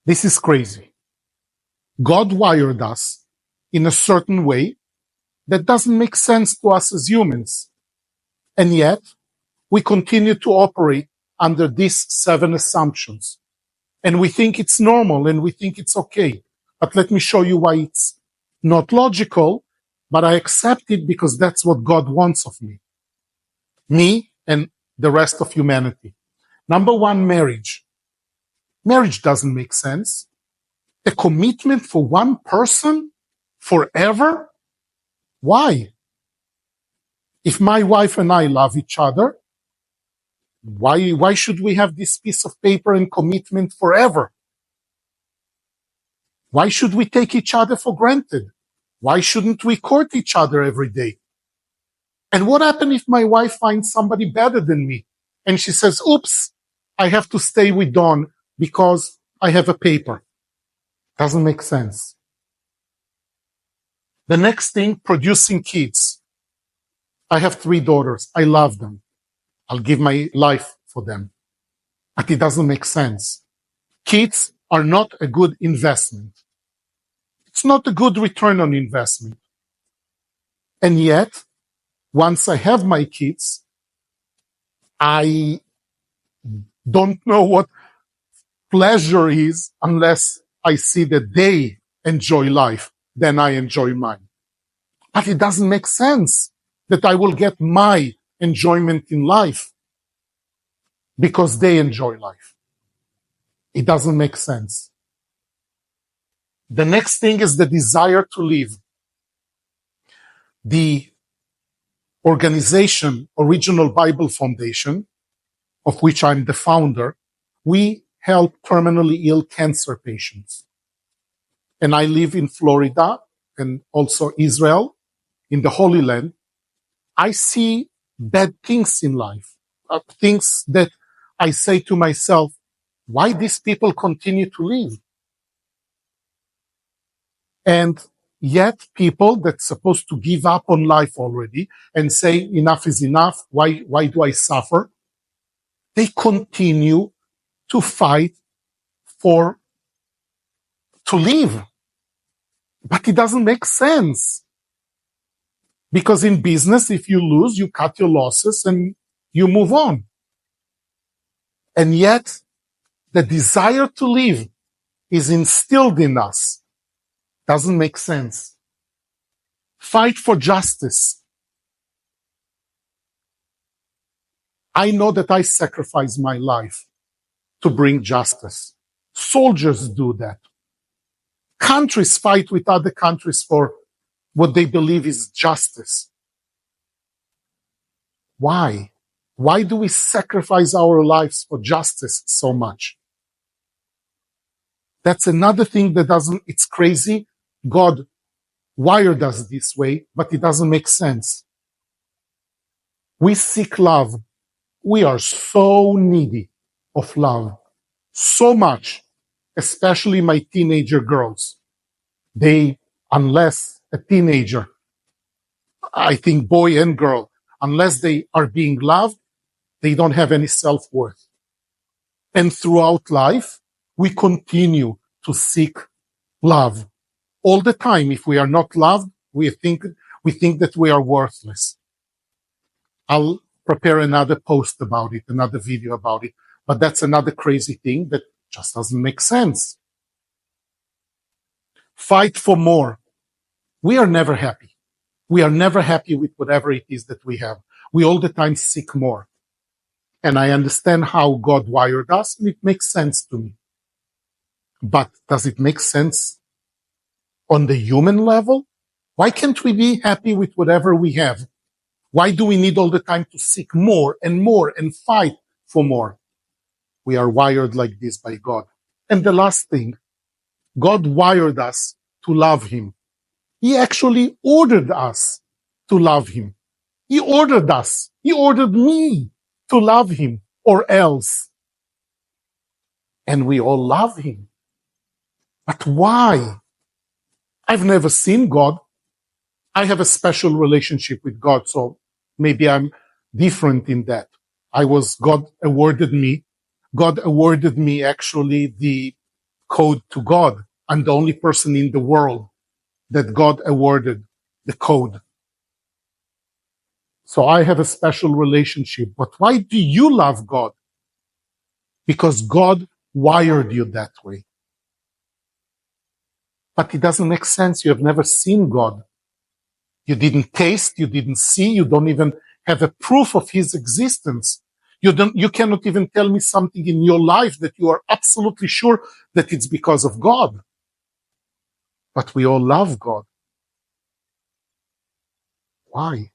This is crazy. God wired us in a certain way that doesn't make sense to us as humans. And yet, we continue to operate under these 7 assumptions. And we think it's normal and we think it's okay. But let me show you why it's not logical, but I accept it because that's what God wants of me and the rest of humanity. Number 1, marriage. Marriage doesn't make sense. The commitment for one person forever? Why? If my wife and I love each other, why should we have this piece of paper and commitment forever? Why should we take each other for granted? Why shouldn't we court each other every day? And what happens if my wife finds somebody better than me and she says, oops, I have to stay with Don because I have a paper? Doesn't make sense. The next thing, producing kids. I have 3 daughters. I love them. I'll give my life for them. But it doesn't make sense. Kids are not a good investment. It's not a good return on investment. And yet, once I have my kids, I don't know what pleasure is unless I see that they enjoy life, then I enjoy mine. But it doesn't make sense that I will get my enjoyment in life because they enjoy life. It doesn't make sense. The next thing is the desire to live. The organization, Original Bible Foundation, of which I'm the founder, we help terminally ill cancer patients. And I live in Florida and also Israel, in the Holy Land. I see bad things in life, things that I say to myself, why these people continue to live? And yet people that's supposed to give up on life already and say enough is enough, why do I suffer? They continue to fight to live. But it doesn't make sense. Because in business, if you lose, you cut your losses and you move on. And yet, the desire to live is instilled in us. Doesn't make sense. Fight for justice. I know that I sacrifice my life to bring justice. Soldiers do that. Countries fight with other countries for what they believe is justice. Why? Why do we sacrifice our lives for justice so much? That's another thing it's crazy. God wired us this way, but it doesn't make sense. We seek love. We are so needy of love. So much, especially my teenager girls. Unless a teenager, I think boy and girl, unless they are being loved, they don't have any self-worth. And throughout life, we continue to seek love. All the time, if we are not loved, we think that we are worthless. I'll prepare another post about it, another video about it, but that's another crazy thing that just doesn't make sense. Fight for more. We are never happy. We are never happy with whatever it is that we have. We all the time seek more. And I understand how God wired us, and it makes sense to me. But does it make sense on the human level? Why can't we be happy with whatever we have? Why do we need all the time to seek more and fight for more? We are wired like this by God. And the last thing, God wired us to love Him. He actually ordered us to love Him. He ordered us. He ordered me to love Him, or else. And we all love Him. But why? I've never seen God. I have a special relationship with God, so maybe I'm different in that. God awarded me actually the code to God. I'm the only person in the world that God awarded the code. So I have a special relationship. But why do you love God? Because God wired you that way. But it doesn't make sense. You have never seen God. You didn't taste, you didn't see, you don't even have a proof of his existence. You cannot even tell me something in your life that you are absolutely sure that it's because of God. But we all love God. Why?